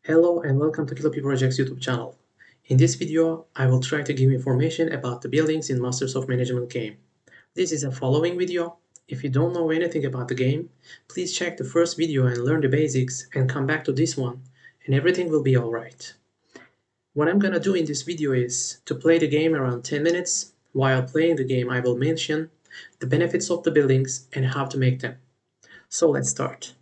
Hello and welcome to Kilo Project's YouTube channel. In this video, I will try to give information about the buildings in Masters of Management game. This is a following video. If you don't know anything about the game, please check the first video and learn the basics and come back to this one and everything will be alright. What I'm gonna do in this video is to play the game around 10 minutes. While playing the game, I will mention the benefits of the buildings and how to make them. So let's start.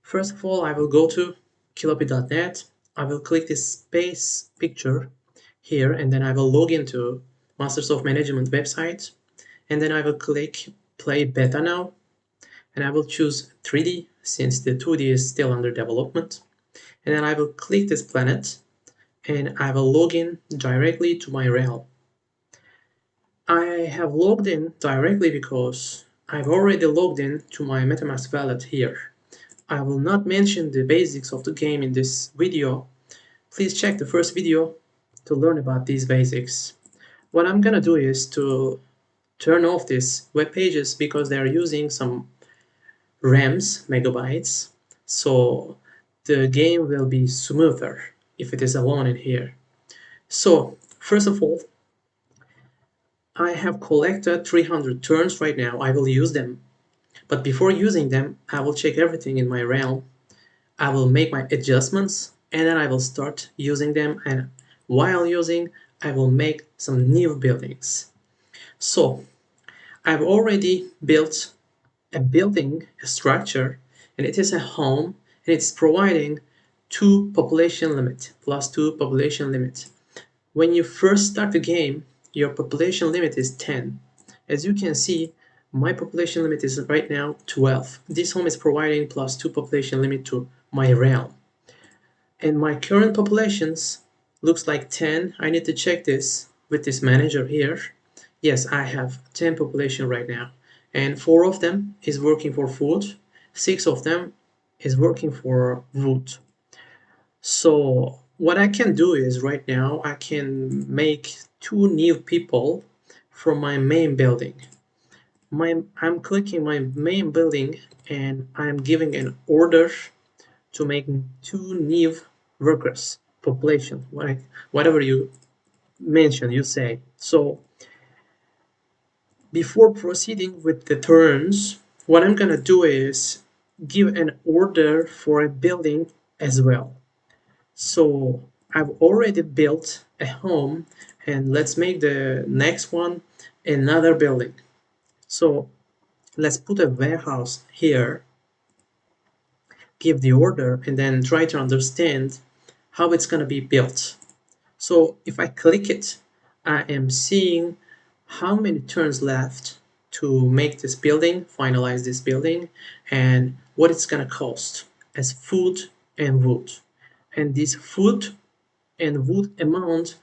First of all, I will go to kilopi.net. I will click this space picture here and then I will log into Masters of Management website and then I will click play beta now and I will choose 3D since the 2D is still under development, and then I will click this planet and I will log in directly to my realm. I have logged in directly because I've already logged in to my MetaMask wallet here. I will not mention the basics of the game in this video. Please check the first video to learn about these basics. What I'm gonna do is to turn off these web pages because they're using some RAMs, megabytes, so the game will be smoother if it is alone in here. So first of all, I have collected 300 turns right now. I will use them. But before using them, I will check everything in my realm. I will make my adjustments and then I will start using them, and while using, I will make some new buildings. So I've already built a building, a structure, and it is a home and it's providing 2 population limit, +2 population limit. When you first start the game, your population limit is 10. As you can see, my population limit is right now 12. This home is providing +2 population limit to my realm. And my current populations looks like 10. I need to check this with this manager here. Yes, I have 10 population right now. And 4 of them is working for food. 6 of them is working for wood. So what I can do is right now I can make 2 new people from my main building. I'm clicking my main building and I'm giving an order to make 2 new workers, population, whatever you mention, you say. So before proceeding with the turns, what I'm gonna do is give an order for a building as well. So I've already built a home and let's make the next one another building. So let's put a warehouse here, give the order, and then try to understand how it's going to be built. So if I click it, I am seeing how many turns left to make this building, finalize this building, and what it's going to cost as food and wood. And this food and wood amount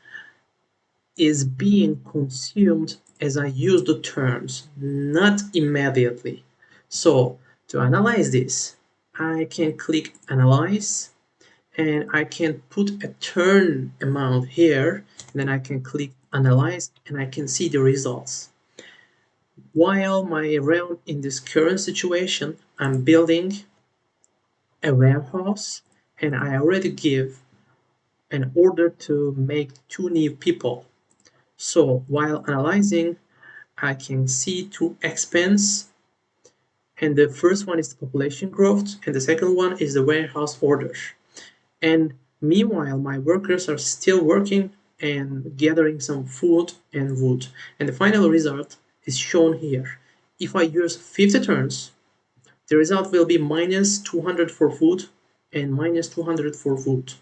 is being consumed as I use the turns, not immediately. So to analyze this, I can click analyze and I can put a turn amount here, and then I can click analyze and I can see the results. While my realm in this current situation, I'm building a warehouse and I already give an order to make 2 new people. So while analyzing, I can see 2 expense, and the first one is the population growth and the second one is the warehouse order. And meanwhile, my workers are still working and gathering some food and wood. And the final result is shown here. If I use 50 turns, the result will be -200 for food and -200 for wood.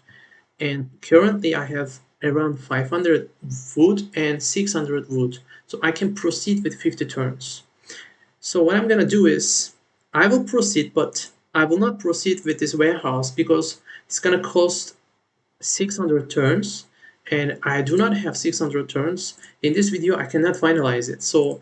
And currently I have around 500 food and 600 wood. So I can proceed with 50 turns. So what I'm gonna do is I will proceed, but I will not proceed with this warehouse because it's gonna cost 600 turns and I do not have 600 turns. In this video I cannot finalize it. So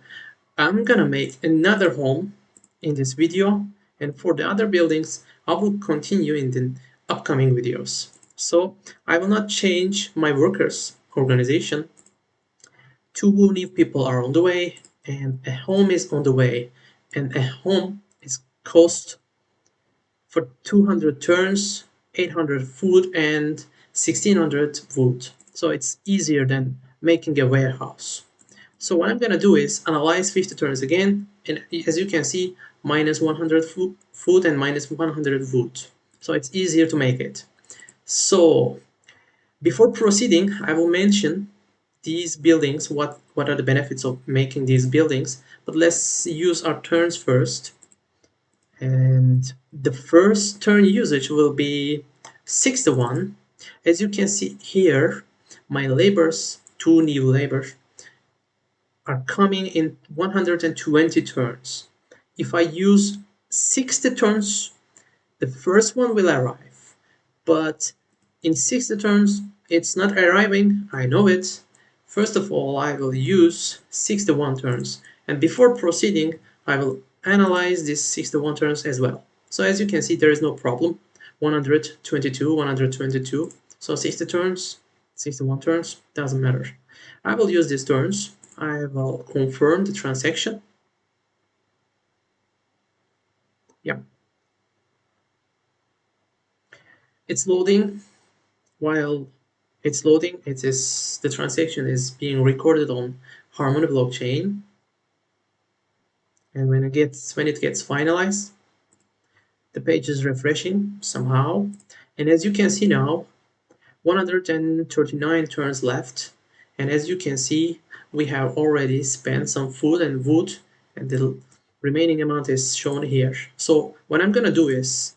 I'm gonna make another home in this video, and for the other buildings I will continue in the upcoming videos. So I will not change my workers organization. 2 new people are on the way and a home is on the way, and a home is cost for 200 turns 800 food and 1600 wood. So it's easier than making a warehouse. So what I'm gonna do is analyze 50 turns again, and as you can see, minus 100 food and minus 100 wood. So it's easier to make it. So before proceeding, I will mention these buildings, what are the benefits of making these buildings, but let's use our turns first. And the first turn usage will be 61. As you can see here, my labors, two new labors, are coming in 120 turns. If I use 60 turns, the first one will arrive. But in 60 turns, it's not arriving, I know it. First of all, I will use 61 turns. And before proceeding, I will analyze these 61 turns as well. So as you can see, there is no problem. 122, 122. So 60 turns, 61 turns, doesn't matter. I will use these turns. I will confirm the transaction. Yeah, it's loading. While it's loading, the transaction is being recorded on Harmony blockchain. And when it gets finalized, the page is refreshing somehow. And as you can see now, 139 turns left. And as you can see, we have already spent some food and wood, and the remaining amount is shown here. So what I'm gonna do is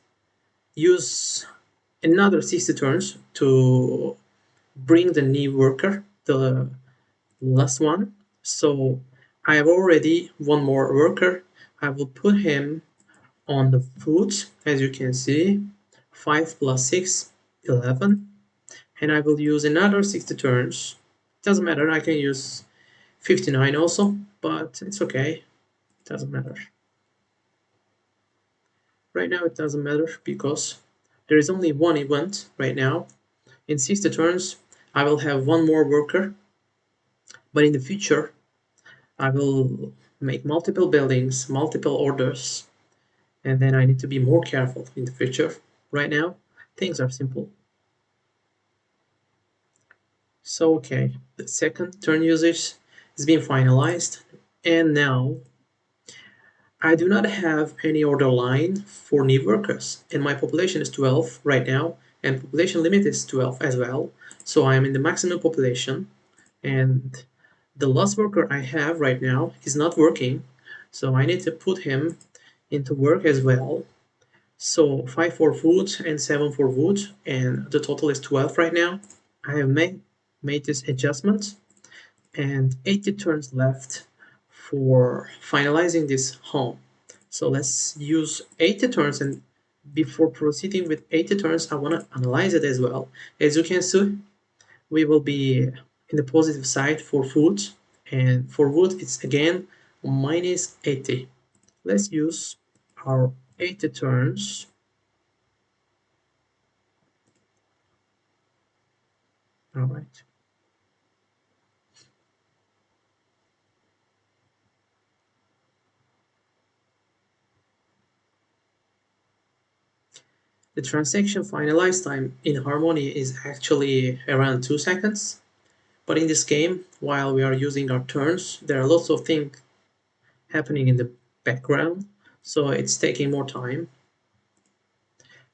use another 60 turns to bring the new worker, the last one. So I have already one more worker. I will put him on the food, as you can see, 5 plus 6, 11. And I will use another 60 turns. Doesn't matter, I can use 59 also, but it's okay, doesn't matter. Right now it doesn't matter because there is only one event right now. In 60 turns, I will have one more worker, but in the future, I will make multiple buildings, multiple orders, and then I need to be more careful in the future. Right now, things are simple. So, okay, the second turn usage is being finalized, and now I do not have any order line for new workers, and my population is 12 right now, and population limit is 12 as well. So I am in the maximum population, and the last worker I have right now is not working, so I need to put him into work as well. So 5 for food and 7 for wood, and the total is 12 right now. I have made this adjustment, and 80 turns left for finalizing this home. So let's use 80 turns, and before proceeding with 80 turns, I want to analyze it as well. As you can see, we will be in the positive side for food, and for wood it's again minus 80. Let's use our 80 turns. All right. The transaction finalize time in Harmony is actually around 2 seconds, but in this game, while we are using our turns, there are lots of things happening in the background, so it's taking more time.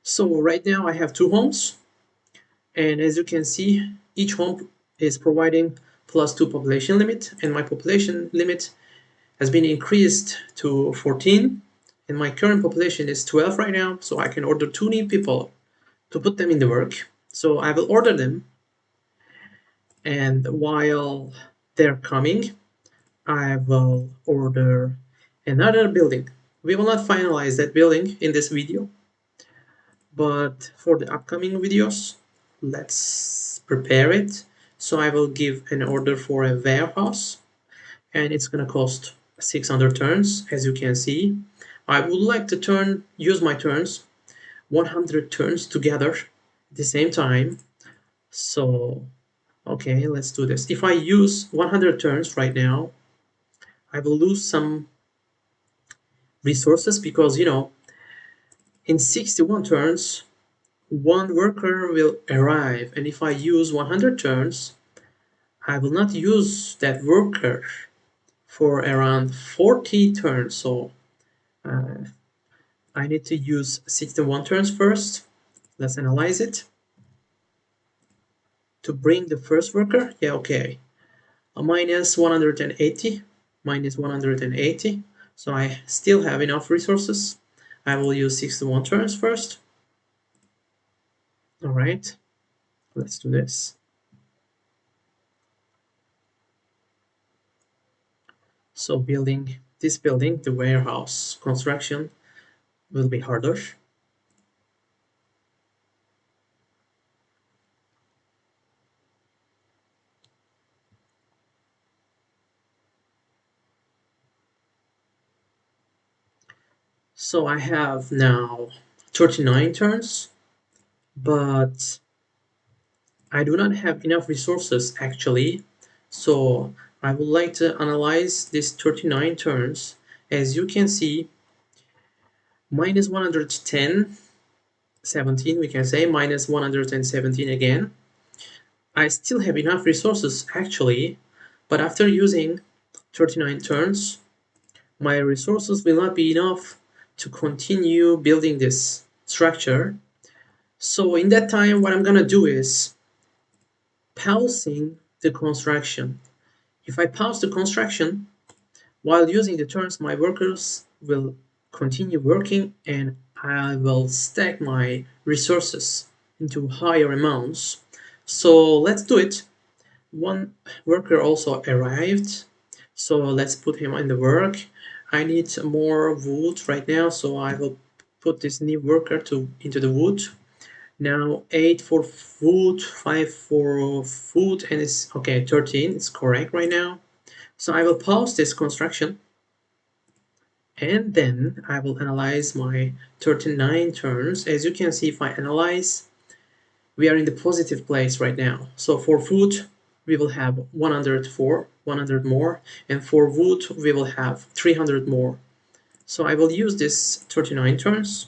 So right now I have two homes, and as you can see, each home is providing +2 population limit, and my population limit has been increased to 14, and my current population is 12 right now, so I can order 2 new people to put them in the work. So I will order them, and while they're coming, I will order another building. We will not finalize that building in this video, but for the upcoming videos, let's prepare it. So I will give an order for a warehouse, and it's gonna cost 600 turns, as you can see. I would like to use my turns, 100 turns together at the same time. So, okay, let's do this. If I use 100 turns right now, I will lose some resources because, in 61 turns, one worker will arrive, and if I use 100 turns, I will not use that worker for around 40 turns. So uh, I need to use 61 turns first. Let's analyze it. To bring the first worker, yeah, okay. A minus 180, minus 180. So I still have enough resources. I will use 61 turns first. All right, let's do this. So building this building, the warehouse construction, will be harder. So I have now 39 turns, but I do not have enough resources actually. So I would like to analyze these 39 turns. As you can see, minus 110, 17 we can say, minus 117 again. I still have enough resources actually, but after using 39 turns, my resources will not be enough to continue building this structure. So in that time, what I'm gonna do is pausing the construction. If I pause the construction while using the turns, my workers will continue working and I will stack my resources into higher amounts. So let's do it. One worker also arrived, so let's put him in the work. I need more wood right now, so I will put this new worker into the wood. Now 8 for wood, 5 for food, and it's okay, 13, it's correct right now. So I will pause this construction and then I will analyze my 39 turns. As you can see, if I analyze, we are in the positive place right now. So for food, we will have 100 more, and for wood, we will have 300 more. So I will use this 39 turns.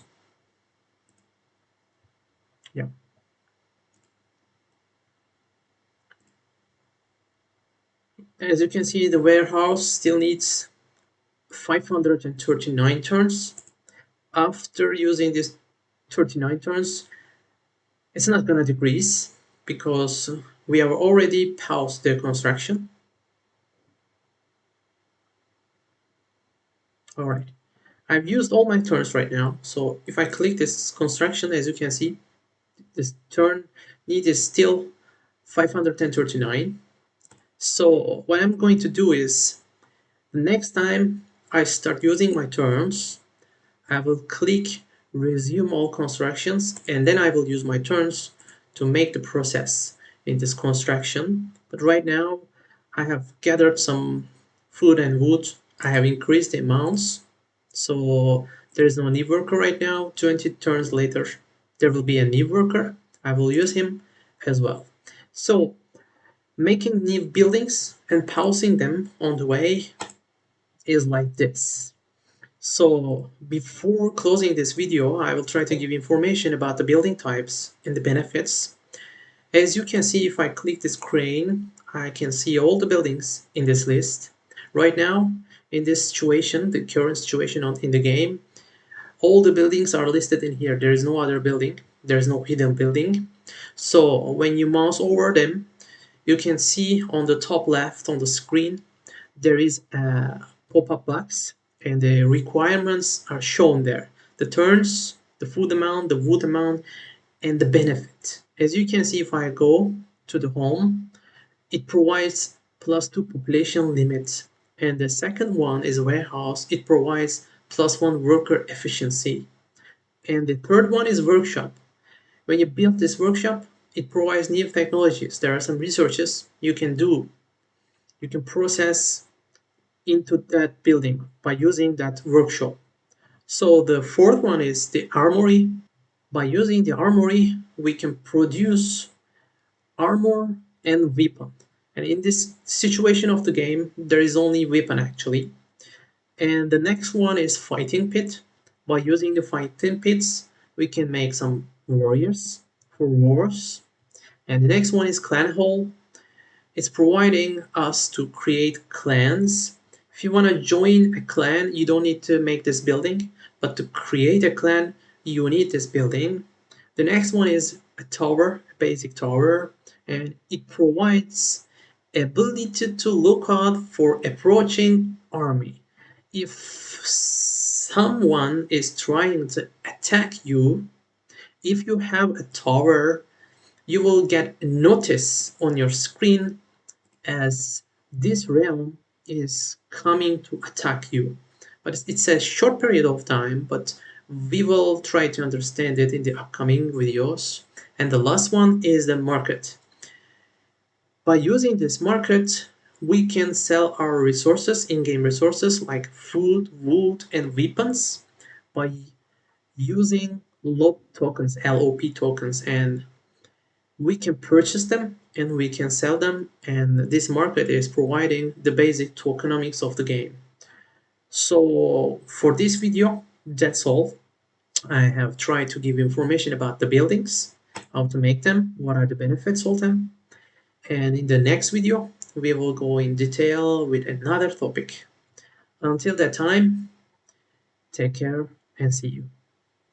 Yeah. As you can see, the warehouse still needs 539 turns. After using this 39 turns, it's not gonna decrease because we have already paused the construction. All right. I've used all my turns right now. So if I click this construction, as you can see, this turn need is still 539. So what I'm going to do is the next time I start using my turns, I will click resume all constructions and then I will use my turns to make the process in this construction. But right now I have gathered some food and wood. I have increased the amounts. So there is no new worker right now. 20 turns later, there will be a new worker. I will use him as well. So making new buildings and pausing them on the way is like this. So before closing this video, I will try to give information about the building types and the benefits. As you can see, if I click this crane, I can see all the buildings in this list. Right now, in this situation, the current situation in the game, all the buildings are listed in here. There is no other building. There is no hidden building. So when you mouse over them, you can see on the top left on the screen, there is a pop-up box and the requirements are shown there. The turns, the food amount, the wood amount, and the benefit. As you can see, if I go to the home, it provides +2 population limit. And the second one is warehouse. It provides +1 worker efficiency. And the third one is workshop. When you build this workshop, it provides new technologies. There are some researches you can do. You can process into that building by using that workshop. So the fourth one is the armory. By using the armory, we can produce armor and weapon. And in this situation of the game, there is only weapon actually. And the next one is fighting pit. By using the fighting pits, we can make some warriors for wars. And the next one is clan hall. It's providing us to create clans. If you want to join a clan, you don't need to make this building, but to create a clan, you need this building. The next one is a tower, a basic tower, and it provides ability to look out for approaching army. If someone is trying to attack you, if you have a tower, you will get a notice on your screen as this realm is coming to attack you. But it's a short period of time, but we will try to understand it in the upcoming videos. And the last one is the market. By using this market, we can sell our resources, in-game resources like food, wood, and weapons by using LOP tokens, LOP tokens, and we can purchase them and we can sell them, and this market is providing the basic tokenomics of the game. So for this video, that's all. I have tried to give information about the buildings, how to make them, what are the benefits of them, and in the next video we will go in detail with another topic. Until that time, take care and see you.